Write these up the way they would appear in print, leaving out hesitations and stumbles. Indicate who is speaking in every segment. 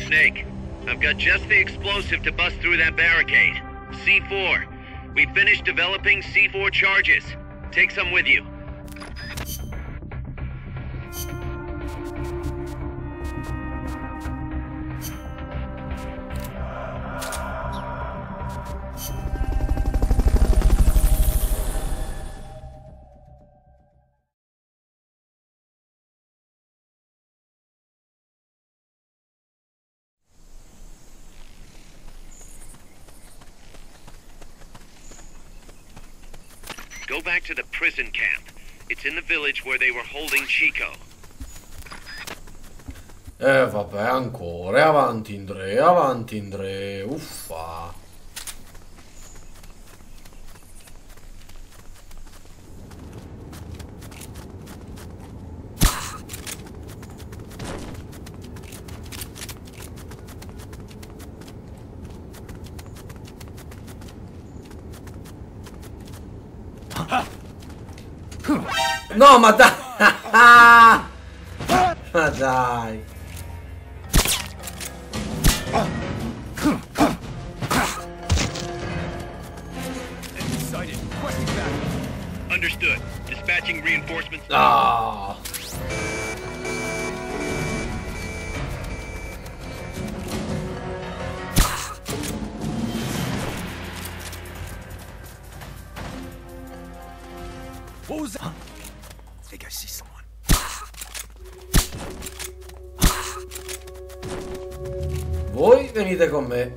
Speaker 1: Snake, I've got just the explosive to bust through that barricade. C4. We finished developing C4 charges. Take some with you. Go back to the prison camp. It's in the village where they were holding Chico.
Speaker 2: Vabbè, ancora. Avanti in tre. Uffa. No, ma dai! Ma dai!
Speaker 1: Understood. Dispatching reinforcements.
Speaker 2: No!
Speaker 3: What was that? I think I see someone.
Speaker 2: Voi venite con me.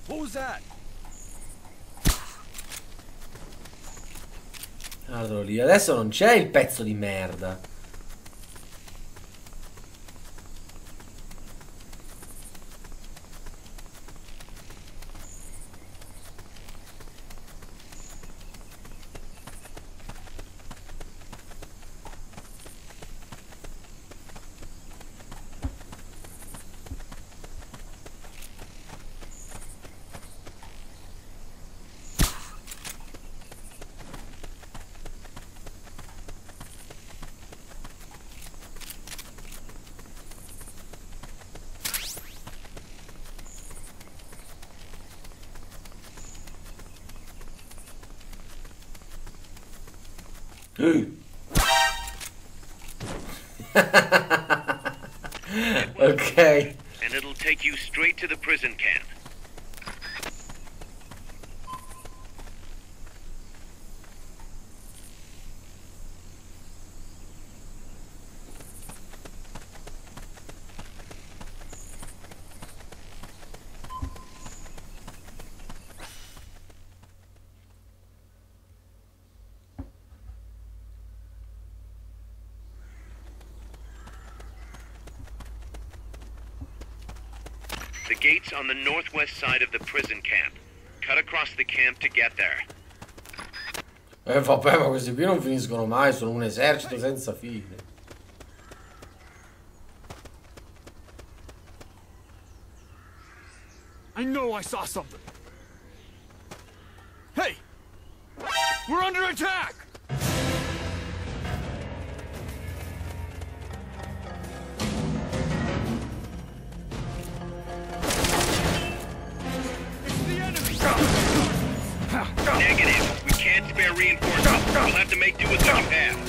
Speaker 3: What was that?
Speaker 2: Guardalo lì, adesso non c'è il pezzo di merda. Ok.
Speaker 1: And it'll take you straight to the prison camp. The gate's on the northwest side of the prison camp. Cut across the camp to get there.
Speaker 2: Vabbè, ma questi qui non finiscono mai, sono un esercito senza fine.
Speaker 3: I know I saw something. Hey! We're under attack!
Speaker 1: Negative. We can't spare reinforcements. We'll have to make do with what you have.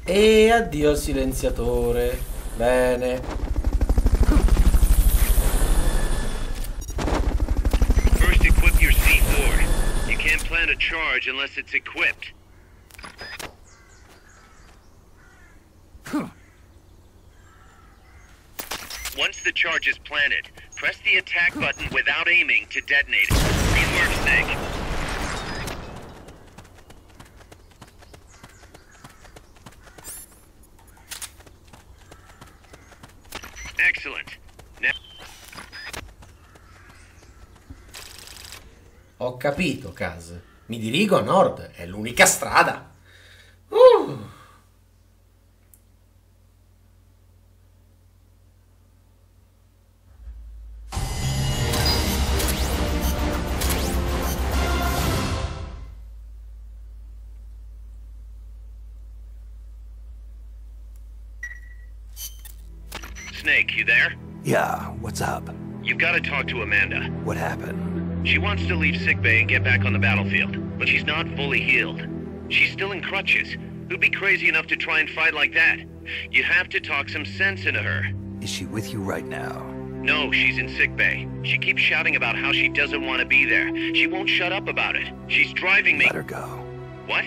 Speaker 2: E addio al silenziatore. Bene.
Speaker 1: First equip your C4. You can't plant a charge unless it's equipped. Once the charge is planted, press the attack button without aiming to detonate it. Good work, Snake. Excellent. Now...
Speaker 2: Ho capito, Kaz. Mi dirigo a nord. È l'unica strada.
Speaker 1: Snake, you there?
Speaker 4: Yeah, what's up?
Speaker 1: You've got to talk to Amanda.
Speaker 4: What happened?
Speaker 1: She wants to leave sickbay and get back on the battlefield, but she's not fully healed. She's still in crutches. Who'd be crazy enough to try and fight like that? You have to talk some sense into her.
Speaker 4: Is she with you right now?
Speaker 1: No, she's in sickbay. She keeps shouting about how she doesn't want to be there. She won't shut up about it. She's driving me...
Speaker 4: Let her go.
Speaker 1: What?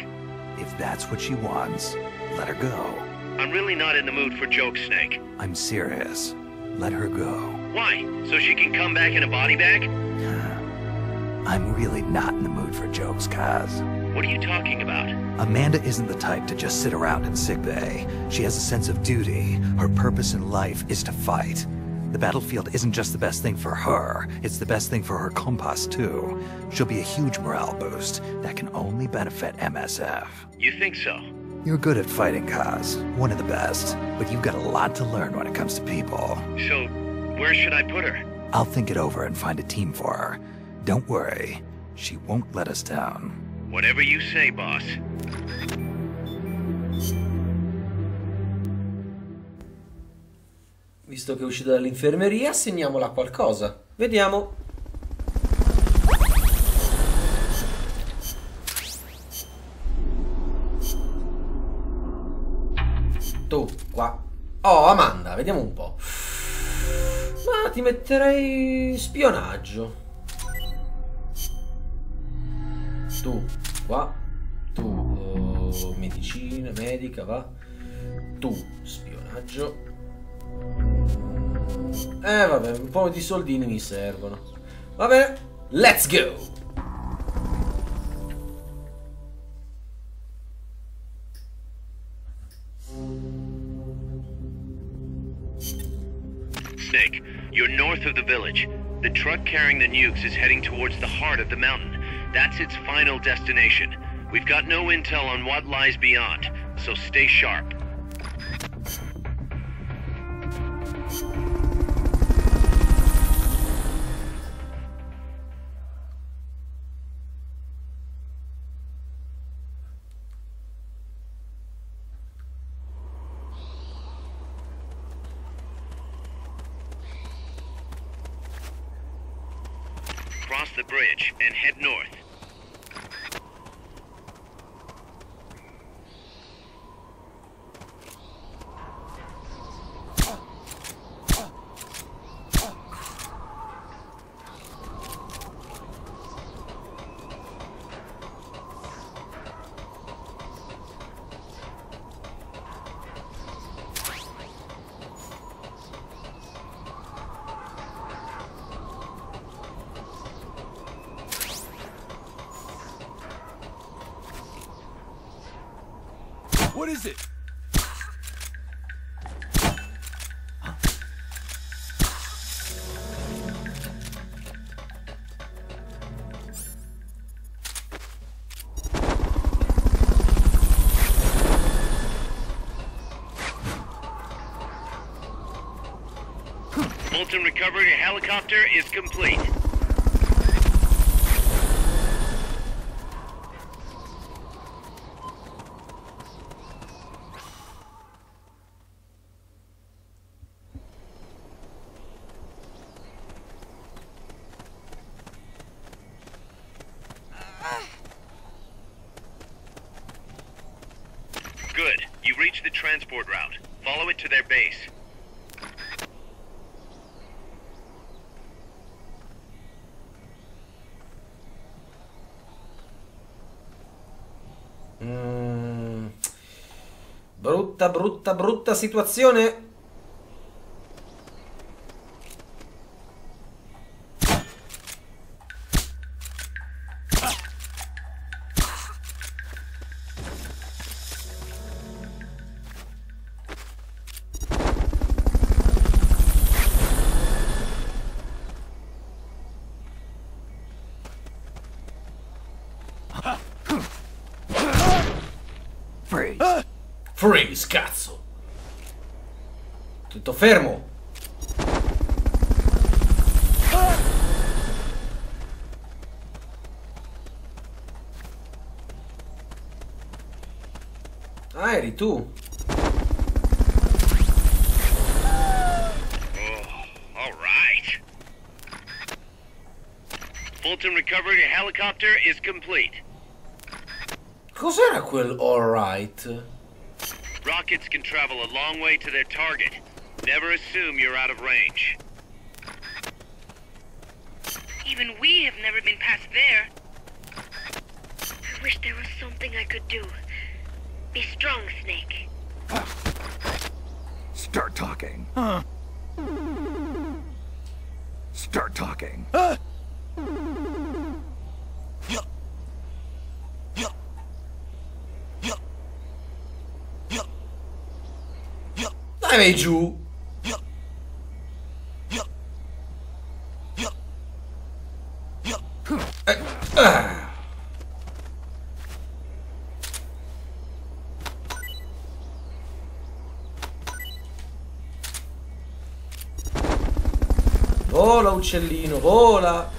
Speaker 4: If that's what she wants, let her go.
Speaker 1: I'm really not in the mood for jokes, Snake.
Speaker 4: I'm serious. Let her go.
Speaker 1: Why? So she can come back in a body bag?
Speaker 4: I'm really not in the mood for jokes, Kaz.
Speaker 1: What are you talking about?
Speaker 4: Amanda isn't the type to just sit around in sickbay. She has a sense of duty. Her purpose in life is to fight. The battlefield isn't just the best thing for her, it's the best thing for her compas too. She'll be a huge morale boost that can only benefit MSF.
Speaker 1: You think so?
Speaker 4: You're good at fighting, Kaz. One of the best. But you've got a lot to learn when it comes to people.
Speaker 1: So, where should I put her?
Speaker 4: I'll think it over and find a team for her. Don't worry. She won't let us down.
Speaker 1: Whatever you say, boss.
Speaker 2: Visto che è uscita dall'infermeria, assegniamola a qualcosa. Vediamo. Tu, qua. Oh, Amanda, vediamo un po'. Ma ti metterei spionaggio. Tu, qua. Tu, medicina, medica, va. Tu, spionaggio. Vabbè, un po' di soldini mi servono. Va bene, let's go!
Speaker 1: Snake, you're north of the village. The truck carrying the nukes is heading towards the heart of the mountain. That's its final destination. We've got no intel on what lies beyond, so stay sharp. Cross the bridge and head north.
Speaker 3: What is it?
Speaker 1: Fulton recovery helicopter is complete. Good. You reached established the transport route. Follow it to their base.
Speaker 2: Brutta situazione. Freeze, cazzo! Tutto fermo! Ah, eri tu!
Speaker 1: Alright. Fulton recovered a helicopter is complete.
Speaker 2: Cos'era quel alright?
Speaker 1: Rockets can travel a long way to their target. Never assume you're out of range.
Speaker 5: Even we have never been past there. I wish there was something I could do. Be strong, Snake.
Speaker 4: Start talking. Start talking.
Speaker 2: Dai, vai giù! Vola, uccellino, vola!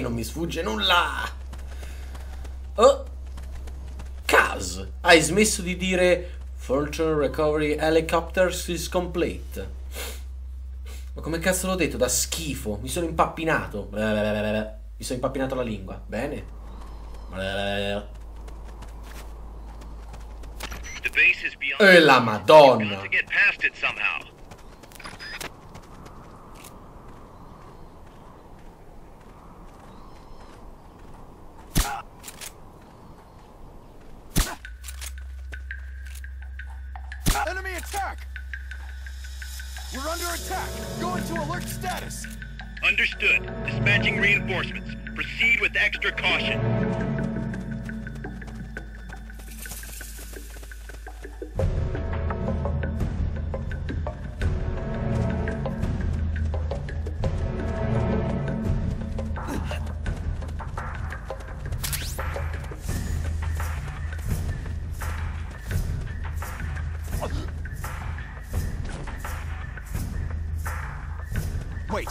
Speaker 2: Non mi sfugge nulla! Oh! Kaz! Hai smesso di dire Fortune Recovery Helicopters is complete. Ma come cazzo l'ho detto? Da schifo! Mi sono impappinato! Mi sono impappinato la lingua. Bene. E la Madonna!
Speaker 3: Enemy attack! We're under attack! Go into alert status!
Speaker 1: Understood. Dispatching reinforcements. Proceed with extra caution.
Speaker 3: Wait!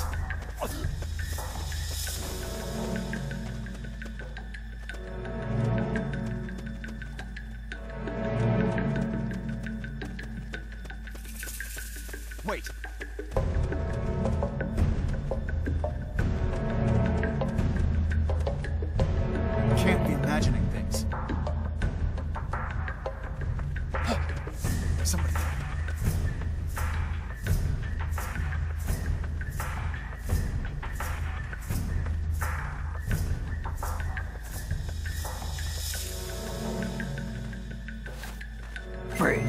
Speaker 3: Wait! Can't be imagining things. Somebody there.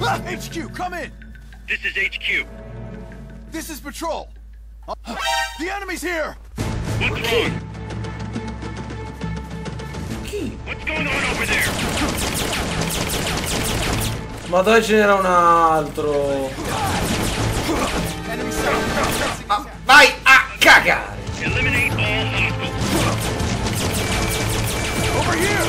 Speaker 3: Ah, HQ, come in!
Speaker 1: This is HQ.
Speaker 3: This is patrol! The enemy's here!
Speaker 1: What's wrong? What's going on over there?
Speaker 2: Ma dai, ce n'era un altro!
Speaker 3: Enemy sighted.
Speaker 2: Ma vai a cagare!
Speaker 1: Eliminate all hostiles.
Speaker 3: Over here!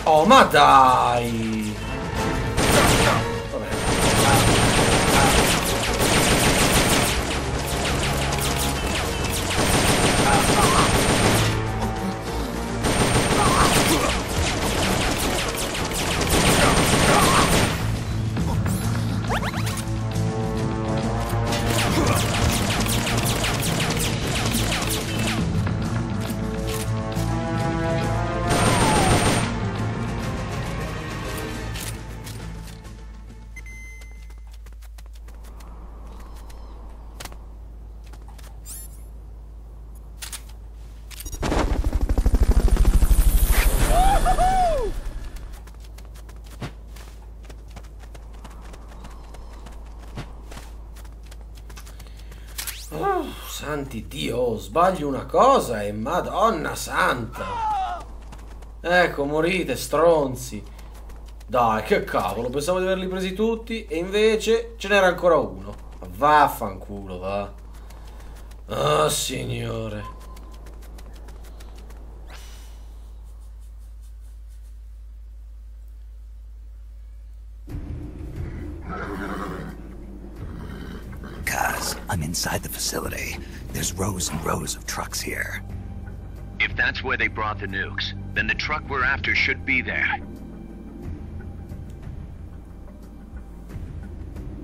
Speaker 2: Oh, ma dai! Vabbè. santi, Dio, sbaglio una cosa e Madonna santa. Ecco, morite, stronzi. Dai, che cavolo, pensavo di averli presi tutti e invece ce n'era ancora uno. Vaffanculo, va. Oh, signore.
Speaker 4: Kaz, I'm inside the facility. There's rows and rows of trucks here.
Speaker 1: If that's where they brought the nukes, then the truck we're after should be there.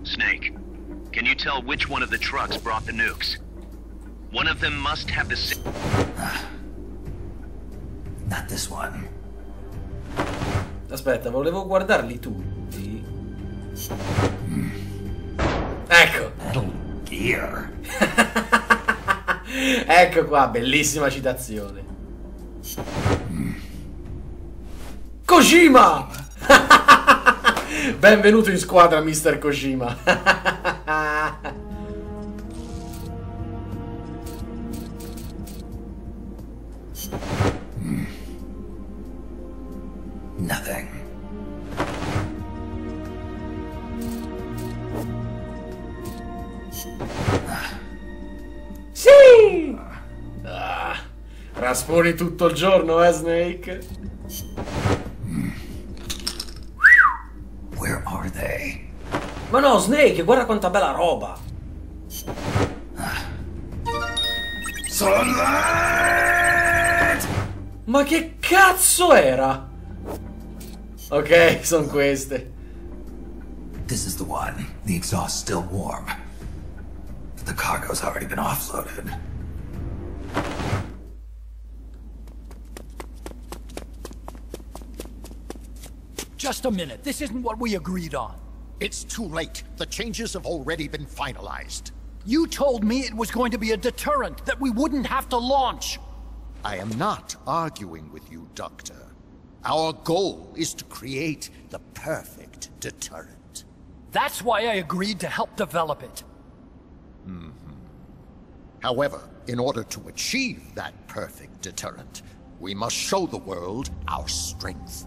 Speaker 1: Snake, can you tell which one of the trucks brought the nukes? One of them must have the same...
Speaker 4: Not this one.
Speaker 2: Aspetta, volevo guardarli tutti. Ecco.
Speaker 4: Metal Gear.
Speaker 2: Ecco qua, bellissima citazione. Kojima! Benvenuto in squadra, Mr. Kojima.
Speaker 4: Nothing.
Speaker 2: Sì! Ah, rasponi tutto il giorno, Snake?
Speaker 4: Where are they?
Speaker 2: Ma no, Snake, guarda quanta bella roba!
Speaker 4: Sunlight!
Speaker 2: Ma che cazzo era? Ok, sono queste.
Speaker 4: This is the one. The exhaust's still warm. But the cargo's already been offloaded.
Speaker 3: Just a minute. This isn't what we agreed on.
Speaker 6: It's too late. The changes have already been finalized.
Speaker 3: You told me it was going to be a deterrent, that we wouldn't have to launch.
Speaker 6: I am not arguing with you, Doctor. Our goal is to create the perfect deterrent.
Speaker 3: That's why I agreed to help develop it.
Speaker 6: However, in order to achieve that perfect deterrent, we must show the world our strength.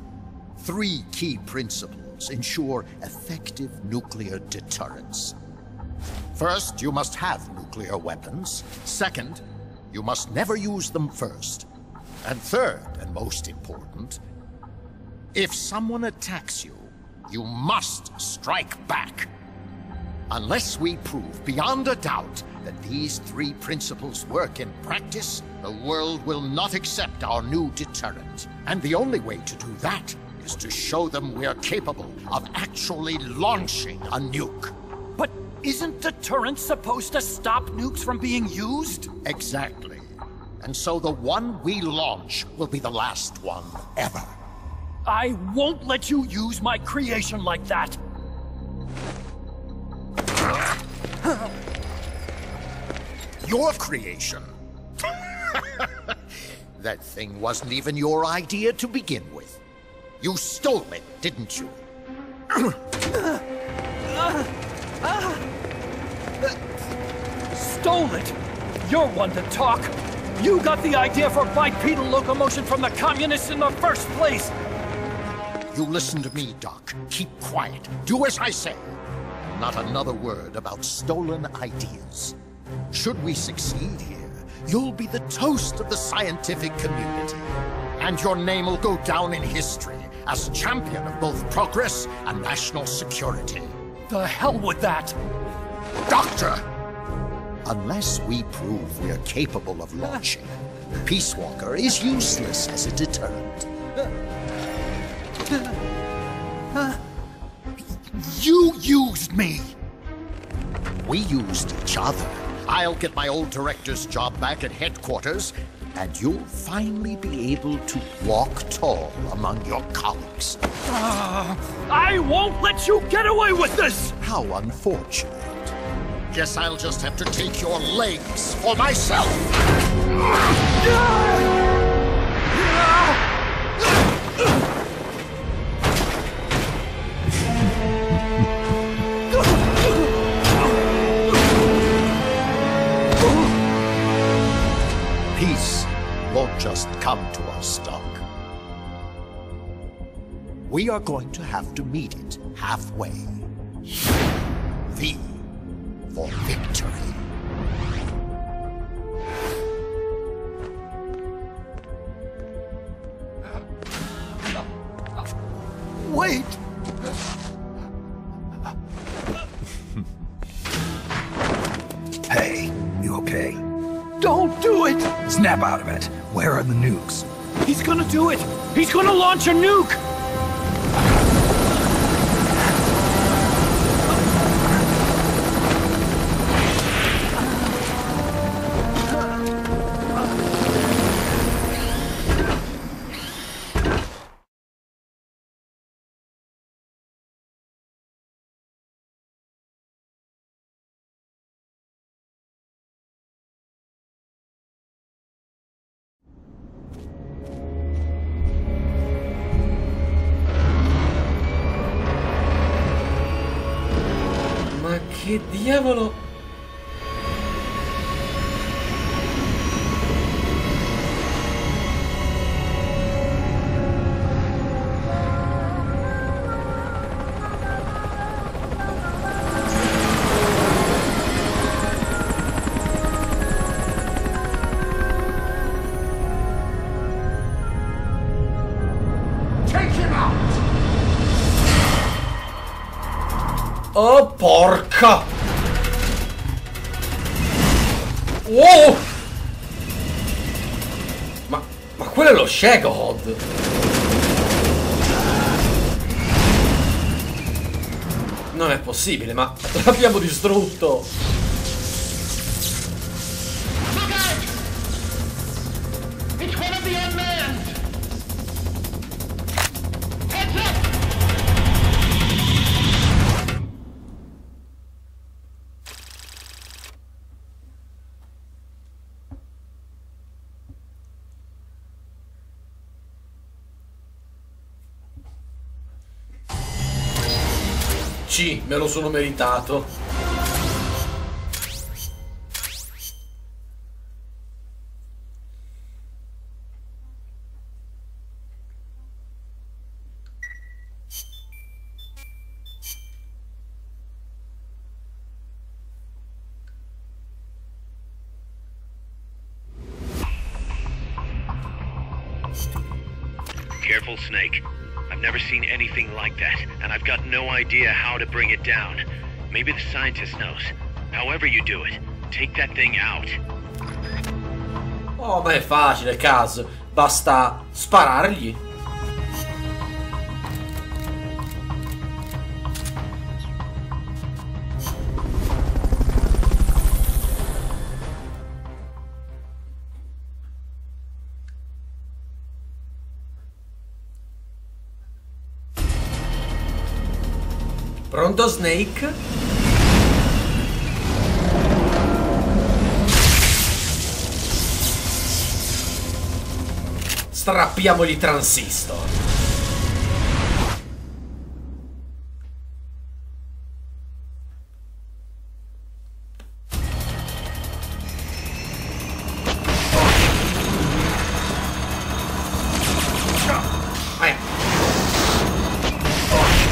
Speaker 6: 3 key principles ensure effective nuclear deterrence. First, you must have nuclear weapons. Second, you must never use them first. And third, and most important, if someone attacks you, you must strike back. Unless we prove beyond a doubt that these 3 principles work in practice, the world will not accept our new deterrent. And the only way to do that is to show them we are capable of actually launching a nuke.
Speaker 3: But isn't deterrence supposed to stop nukes from being used?
Speaker 6: Exactly. And so the one we launch will be the last one ever.
Speaker 3: I won't let you use my creation like that.
Speaker 6: Your creation? That thing wasn't even your idea to begin with. You stole it, didn't you?
Speaker 3: Stole it? You're one to talk. You got the idea for bipedal locomotion from the communists in the first place.
Speaker 6: You listen to me, Doc. Keep quiet. Do as I say. Not another word about stolen ideas. Should we succeed here, you'll be the toast of the scientific community. And your name will go down in history as champion of both progress and national security.
Speaker 3: The hell with that!
Speaker 6: Doctor! Unless we prove we're capable of launching, Peace Walker is useless as a deterrent. You used me! We used each other. I'll get my old director's job back at headquarters, and you'll finally be able to walk tall among your colleagues.
Speaker 3: I won't let you get away with this!
Speaker 6: How unfortunate. Guess I'll just have to take your legs for myself. just come to us stuck. We are going to have to meet it halfway. V for victory. Wait!
Speaker 4: Hey, you okay?
Speaker 3: Don't do it!
Speaker 4: Snap out of it. Where are the nukes?
Speaker 3: He's gonna do it! He's gonna launch a nuke!
Speaker 2: Ma che diavolo? Oh, porca! Wow! Ma quello è lo Shagod! Non è possibile, ma l'abbiamo distrutto!
Speaker 7: Look out! It's one of the unmanned! Heads up!
Speaker 2: Sì, me lo sono meritato.
Speaker 1: Careful, Snake. I've never seen anything like that, and I've got no idea how to bring it down. Maybe the scientist knows. However you do it, take that thing out.
Speaker 2: Oh, ma è facile, Kaz. Basta sparargli. Pronto, Snake? Strappiamogli i transistor.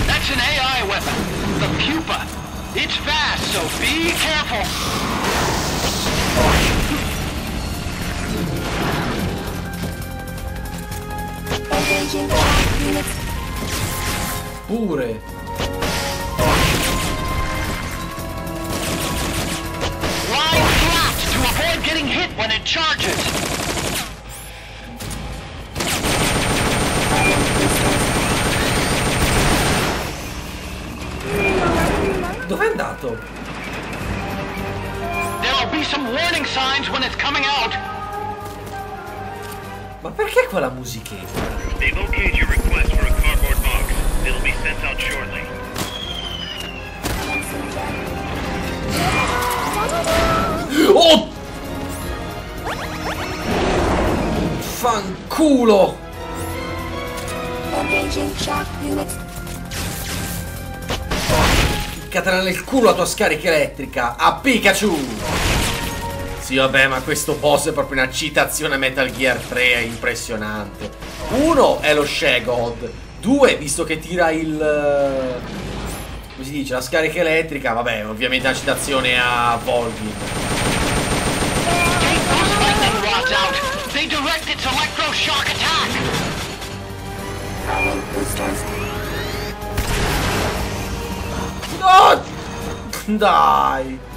Speaker 7: That's an AI weapon. The pupa. It's fast, so be careful.
Speaker 2: Pure.
Speaker 7: Line flat to avoid getting hit when it charges.
Speaker 2: Dov'è andato?
Speaker 7: There'll be some warning signs when it's coming out.
Speaker 2: Ma perché quella musichetta?
Speaker 1: They've okayed your request for a cardboard box. It'll be sent out shortly.
Speaker 2: Oh! Fanculo! Catena nel culo la tua scarica elettrica a Pikachu! Sì, vabbè, ma questo boss è proprio una citazione a Metal Gear 3, è impressionante. Uno è lo Shagod. Due, visto che tira il... come si dice? La scarica elettrica, vabbè, ovviamente una citazione a Volgin.
Speaker 7: They direct its electroshock attack!
Speaker 2: No! Dai!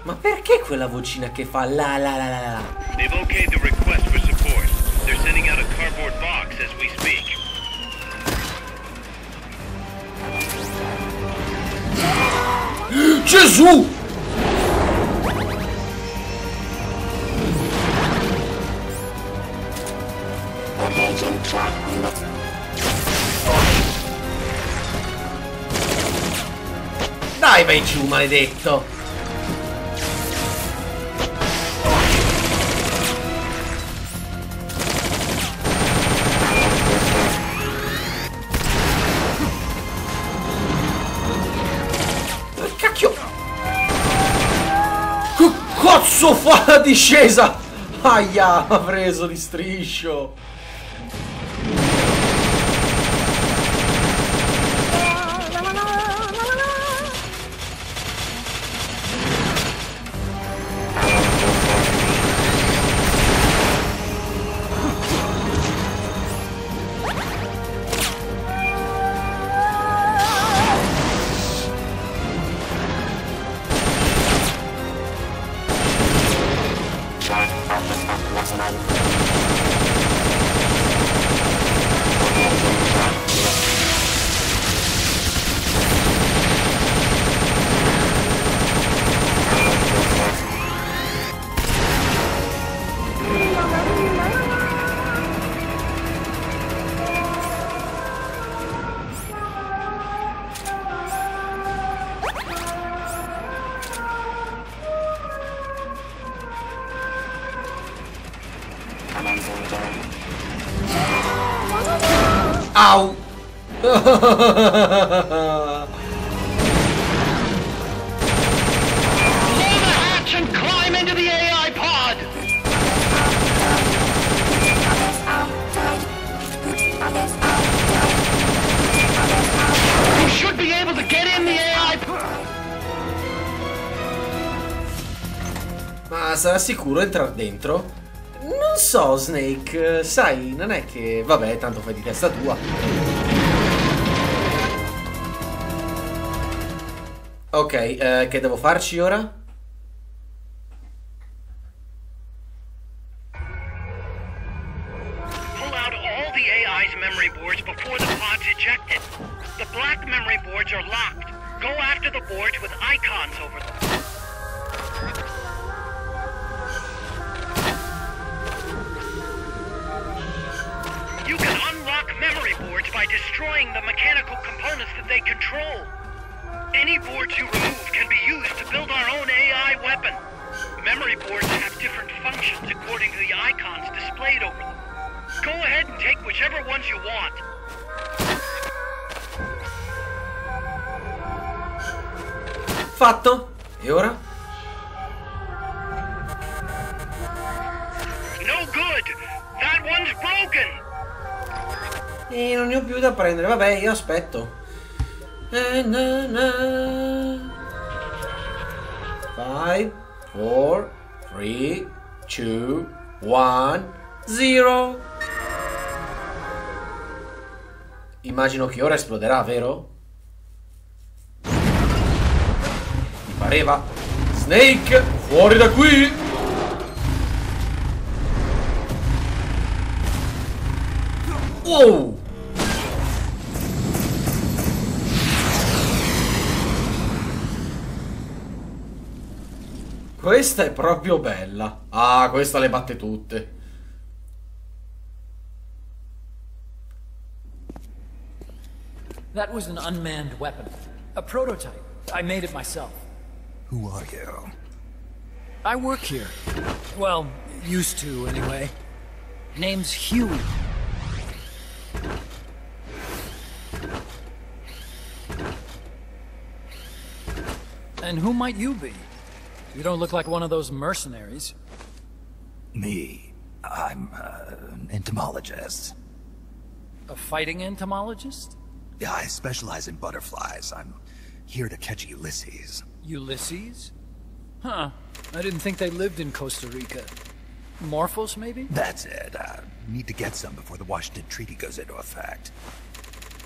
Speaker 2: Ma perché quella vocina che fa la la la la la?
Speaker 1: They've okayed the request for support. They're sending out a cardboard box as we speak.
Speaker 2: Gesù! Dai, vai giù, maledetto! Cacchio! Che cazzo fa la discesa? Aia, ha preso di striscio. Au!
Speaker 7: Blow the hatch and climb into the AI pod! You should be able to get in the AI pod!
Speaker 2: Ma sarà sicuro entrare dentro? Non so, Snake, sai, non è che... Vabbè, tanto fai di testa tua. Ok, che devo farci ora?
Speaker 7: Pull out all the AI's memory boards before the pod's ejected. The black memory boards are locked. Go after the boards with icons over them. You can unlock memory boards by destroying the mechanical components that they control. Any boards you remove can be used to build our own AI weapon. Memory boards have different functions according to the icons displayed over them. Go ahead and take whichever ones you want.
Speaker 2: Fatto? E ora?
Speaker 7: No good! That one's broken!
Speaker 2: E non ne ho più da prendere, vabbè, io aspetto. 5, 4, 3, 2, 1, 0. Immagino che ora esploderà, vero? Mi pareva. Snake, fuori da qui! Wow! Questa è proprio bella. Ah, questa le batte tutte.
Speaker 3: That was an unmanned weapon. A prototype. I made it myself.
Speaker 4: Who are you?
Speaker 3: I work here. Well, used to, anyway. Name's Huey. And who might you be? You don't look like one of those mercenaries.
Speaker 4: Me. I'm an entomologist.
Speaker 3: A fighting entomologist?
Speaker 4: Yeah, I specialize in butterflies. I'm here to catch Ulysses.
Speaker 3: Ulysses? Huh. I didn't think they lived in Costa Rica. Morphos, maybe?
Speaker 4: That's it. Need to get some before the Washington Treaty goes into effect.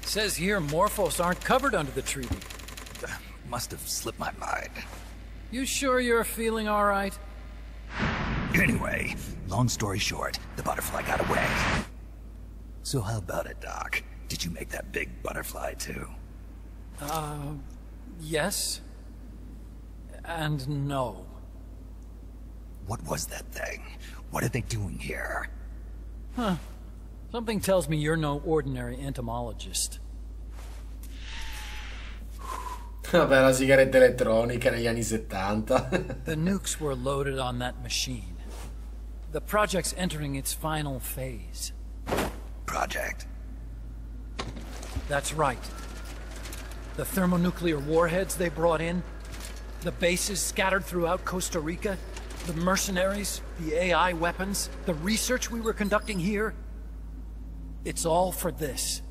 Speaker 3: Says here Morphos aren't covered under the treaty.
Speaker 4: Must have slipped my mind.
Speaker 3: You sure you're feeling all right?
Speaker 4: Anyway, long story short, the butterfly got away. So how about it, Doc? Did you make that big butterfly too?
Speaker 3: Yes. And no.
Speaker 4: What was that thing? What are they doing here?
Speaker 3: Huh. Something tells me you're no ordinary entomologist.
Speaker 2: Vabbè, la sigaretta elettronica negli anni 70.
Speaker 3: The nukes were loaded on that machine. The project's entering its final phase.
Speaker 4: Project?
Speaker 3: That's right. The thermonuclear warheads they brought in, the bases scattered throughout Costa Rica, the mercenaries, the AI weapons, the research we were conducting here. It's all for this.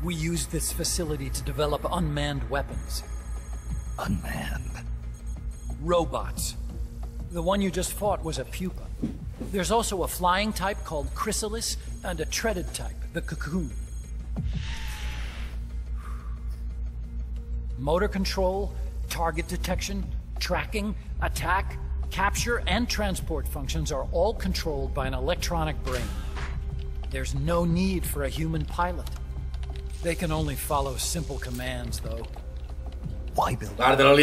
Speaker 3: We used this facility to develop unmanned weapons.
Speaker 4: Unmanned?
Speaker 3: Robots. The one you just fought was a pupa. There's also a flying type called Chrysalis, and a treaded type, the Cocoon. Motor control, target detection, tracking, attack, capture, and transport functions are all controlled by an electronic brain. There's no need for a human pilot. They can only follow simple commands, though.
Speaker 4: Why build?
Speaker 2: Guardalo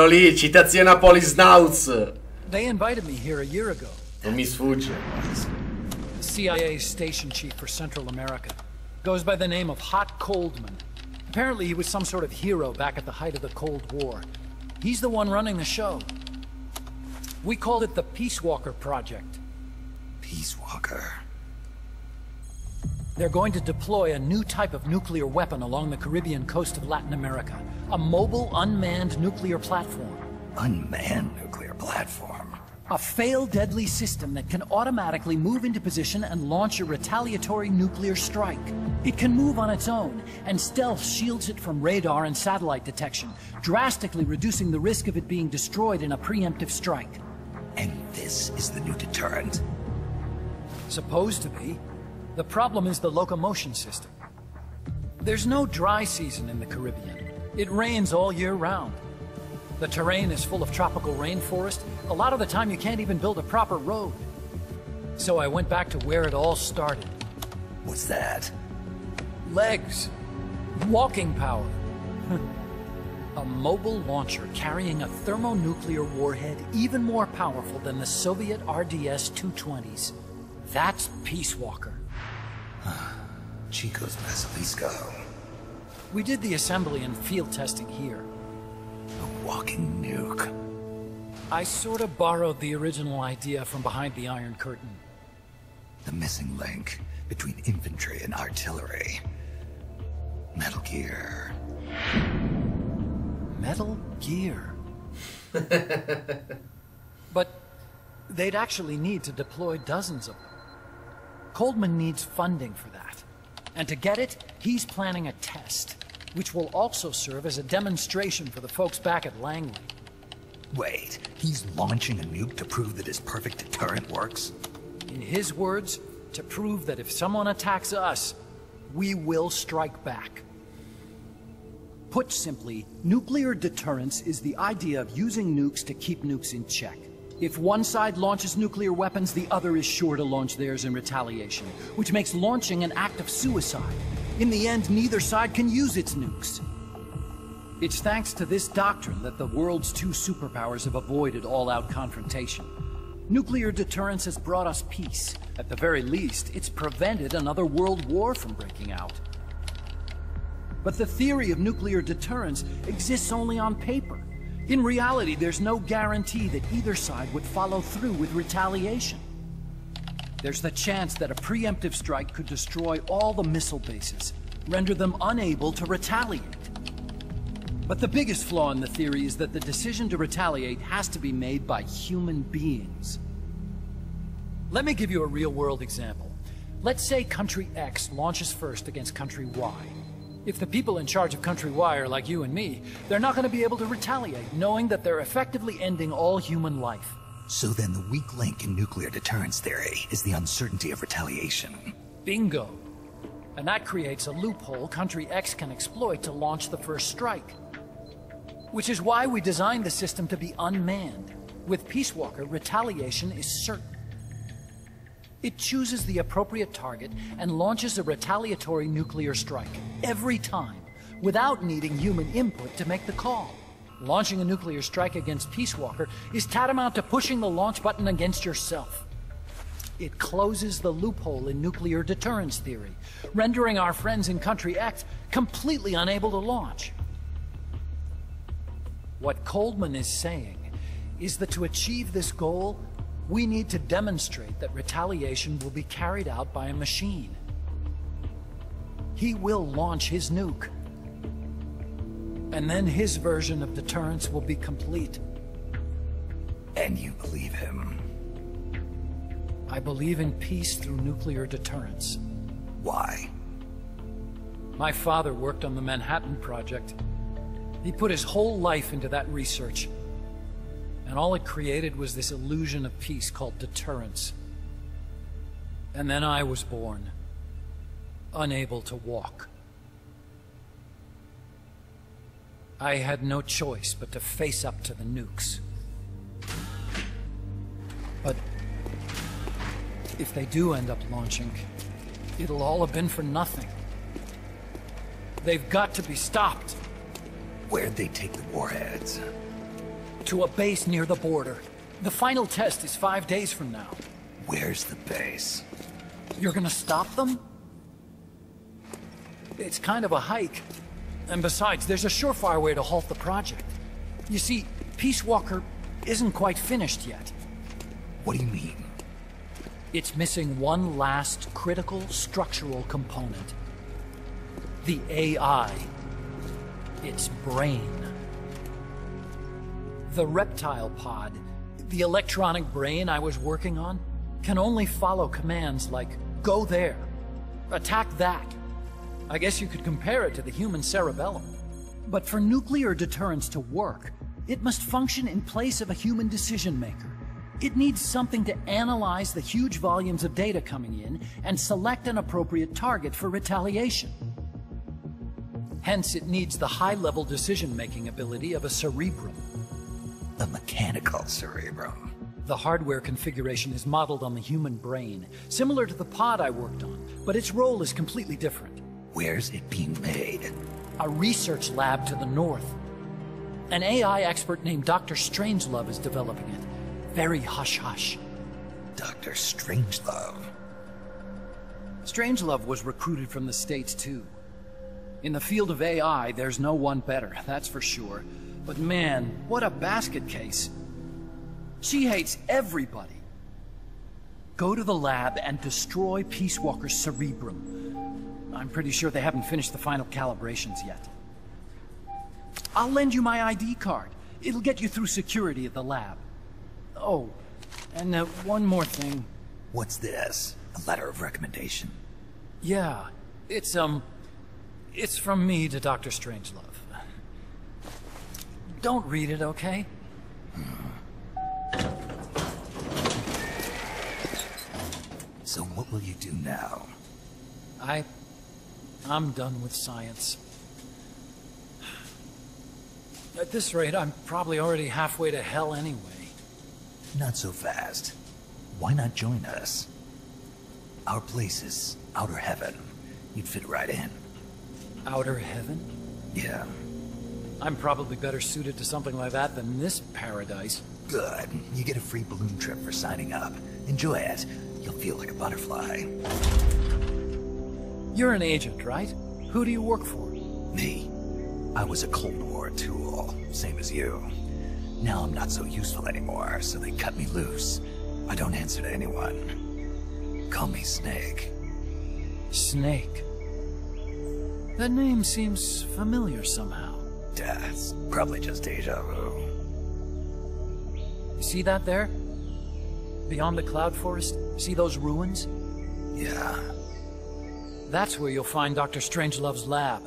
Speaker 2: lì, citazione a Polisnauts.
Speaker 3: They invited me here a year ago.
Speaker 2: Non mi sfugge.
Speaker 3: The CIA's station chief for Central America. Goes by the name of Hot Coldman. Apparently he was some sort of hero back at the height of the Cold War. He's the one running the show. We called it the Peace Walker Project.
Speaker 4: Peace Walker.
Speaker 3: They're going to deploy a new type of nuclear weapon along the Caribbean coast of Latin America. A mobile, unmanned nuclear platform.
Speaker 4: Unmanned nuclear platform?
Speaker 3: A fail-deadly system that can automatically move into position and launch a retaliatory nuclear strike. It can move on its own, and stealth shields it from radar and satellite detection, drastically reducing the risk of it being destroyed in a preemptive strike.
Speaker 4: And this is the new deterrent?
Speaker 3: Supposed to be. The problem is the locomotion system. There's no dry season in the Caribbean. It rains all year round. The terrain is full of tropical rainforest. A lot of the time you can't even build a proper road. So I went back to where it all started.
Speaker 4: What's that?
Speaker 3: Legs. Walking power. A mobile launcher carrying a thermonuclear warhead even more powerful than the Soviet RDS-220s. That's Peace Walker.
Speaker 4: Chico's Basilisco.
Speaker 3: We did the assembly and field testing here.
Speaker 4: A walking nuke.
Speaker 3: I sort of borrowed the original idea from behind the Iron Curtain.
Speaker 4: The missing link between infantry and artillery. Metal Gear.
Speaker 3: Metal Gear. But they'd actually need to deploy dozens of them. Coldman needs funding for that. And to get it, he's planning a test, which will also serve as a demonstration for the folks back at Langley.
Speaker 4: Wait, he's launching a nuke to prove that his perfect deterrent works?
Speaker 3: In his words, to prove that if someone attacks us, we will strike back. Put simply, nuclear deterrence is the idea of using nukes to keep nukes in check. If one side launches nuclear weapons, the other is sure to launch theirs in retaliation, which makes launching an act of suicide. In the end, neither side can use its nukes. It's thanks to this doctrine that the world's two superpowers have avoided all-out confrontation. Nuclear deterrence has brought us peace. At the very least, it's prevented another world war from breaking out. But the theory of nuclear deterrence exists only on paper. In reality, there's no guarantee that either side would follow through with retaliation. There's the chance that a preemptive strike could destroy all the missile bases, render them unable to retaliate. But the biggest flaw in the theory is that the decision to retaliate has to be made by human beings. Let me give you a real-world example. Let's say Country X launches first against Country Y. If the people in charge of Country Y are like you and me, they're not going to be able to retaliate, knowing that they're effectively ending all human life.
Speaker 4: So then the weak link in nuclear deterrence theory is the uncertainty of retaliation.
Speaker 3: Bingo. And that creates a loophole Country X can exploit to launch the first strike. Which is why we designed the system to be unmanned. With Peace Walker, retaliation is certain. It chooses the appropriate target and launches a retaliatory nuclear strike every time, without needing human input to make the call. Launching a nuclear strike against Peace Walker is tantamount to pushing the launch button against yourself. It closes the loophole in nuclear deterrence theory, rendering our friends in Country X completely unable to launch. What Coldman is saying is that to achieve this goal, we need to demonstrate that retaliation will be carried out by a machine. He will launch his nuke. And then his version of deterrence will be complete.
Speaker 4: And you believe him?
Speaker 3: I believe in peace through nuclear deterrence.
Speaker 4: Why?
Speaker 3: My father worked on the Manhattan Project. He put his whole life into that research. And all it created was this illusion of peace called deterrence. And then I was born, unable to walk. I had no choice but to face up to the nukes. But if they do end up launching, it'll all have been for nothing. They've got to be stopped.
Speaker 4: Where'd they take the warheads?
Speaker 3: To a base near the border. The final test is 5 days from now.
Speaker 4: Where's the base?
Speaker 3: You're gonna stop them? It's kind of a hike. And besides, there's a surefire way to halt the project. You see, Peace Walker isn't quite finished yet.
Speaker 4: What do you mean?
Speaker 3: It's missing one last critical structural component. The AI. Its brain. The reptile pod, the electronic brain I was working on, can only follow commands like, go there, attack that. I guess you could compare it to the human cerebellum. But for nuclear deterrence to work, it must function in place of a human decision maker. It needs something to analyze the huge volumes of data coming in and select an appropriate target for retaliation. Hence, it needs the high-level decision-making ability of a cerebrum.
Speaker 4: A mechanical cerebrum.
Speaker 3: The hardware configuration is modeled on the human brain, similar to the pod I worked on, but its role is completely different.
Speaker 4: Where's it being made?
Speaker 3: A research lab to the north. An AI expert named Dr. Strangelove is developing it. Very hush-hush.
Speaker 4: Dr. Strangelove.
Speaker 3: Strangelove was recruited from the States, too. In the field of AI, there's no one better, that's for sure. But man, what a basket case. She hates everybody. Go to the lab and destroy Peace Walker's cerebrum. I'm pretty sure they haven't finished the final calibrations yet. I'll lend you my ID card. It'll get you through security at the lab. Oh, and one more thing.
Speaker 4: What's this? A letter of recommendation?
Speaker 3: Yeah, it's from me to Dr. Strangelove. Don't read it, okay?
Speaker 4: So what will you do now?
Speaker 3: I'm done with science. At this rate, I'm probably already halfway to hell anyway.
Speaker 4: Not so fast. Why not join us? Our place is outer heaven. You'd fit right in.
Speaker 3: Outer heaven?
Speaker 4: Yeah.
Speaker 3: I'm probably better suited to something like that than this paradise.
Speaker 4: Good. You get a free balloon trip for signing up. Enjoy it. You'll feel like a butterfly.
Speaker 3: You're an agent, right? Who do you work for?
Speaker 4: Me. I was a Cold War tool, same as you. Now I'm not so useful anymore, so they cut me loose. I don't answer to anyone. Call me Snake.
Speaker 3: Snake. That name seems familiar somehow.
Speaker 4: That's probably just deja vu.
Speaker 3: You see that there? Beyond the cloud forest? See those ruins?
Speaker 4: Yeah.
Speaker 3: That's where you'll find Dr. Strangelove's lab.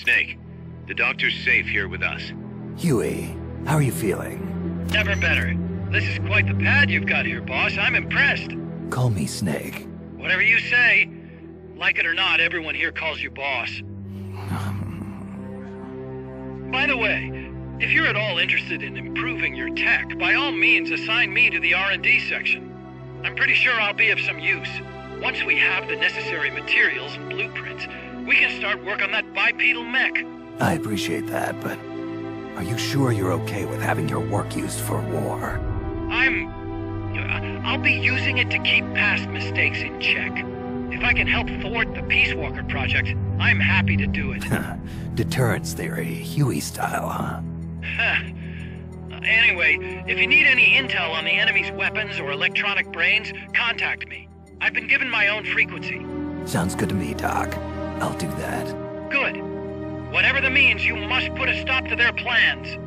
Speaker 1: Snake, the doctor's safe here with us.
Speaker 4: Huey, how are you feeling?
Speaker 7: Never better. This is quite the pad you've got here, boss. I'm impressed.
Speaker 4: Call me Snake.
Speaker 7: Whatever you say. Like it or not, everyone here calls you boss. By the way, if you're at all interested in improving your tech, by all means assign me to the R&D section. I'm pretty sure I'll be of some use. Once we have the necessary materials and blueprints, we can start work on that bipedal mech.
Speaker 4: I appreciate that, but are you sure you're okay with having your work used for war?
Speaker 7: I'll be using it to keep past mistakes in check. If I can help thwart the Peace Walker project, I'm happy to do it.
Speaker 4: Deterrence theory, Huey style, huh?
Speaker 7: Anyway, if you need any intel on the enemy's weapons or electronic brains, contact me. I've been given my own frequency.
Speaker 4: Sounds good to me, Doc. I'll do that.
Speaker 7: Good. Whatever the means, you must put a stop to their plans.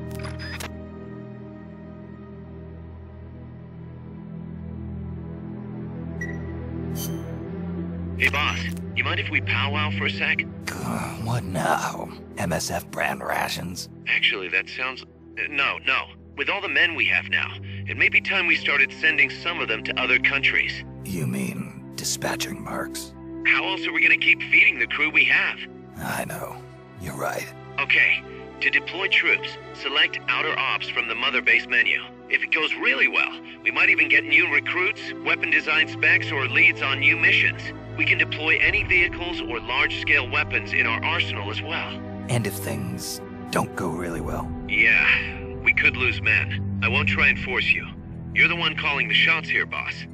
Speaker 1: Hey boss, you mind if we powwow for a sec?
Speaker 4: What now? MSF brand rations?
Speaker 1: Actually, that sounds... No. With all the men we have now, it may be time we started sending some of them to other countries.
Speaker 4: You mean dispatching mercs?
Speaker 1: How else are we gonna keep feeding the crew we have?
Speaker 4: I know. You're right.
Speaker 1: Okay, to deploy troops, select Outer Ops from the Mother Base menu. If it goes really well, we might even get new recruits, weapon design specs, or leads on new missions. We can deploy any vehicles or large-scale weapons in our arsenal as well.
Speaker 4: And if things don't go really well?
Speaker 1: Yeah, we could lose men. I won't try and force you. You're the one calling the shots here, boss.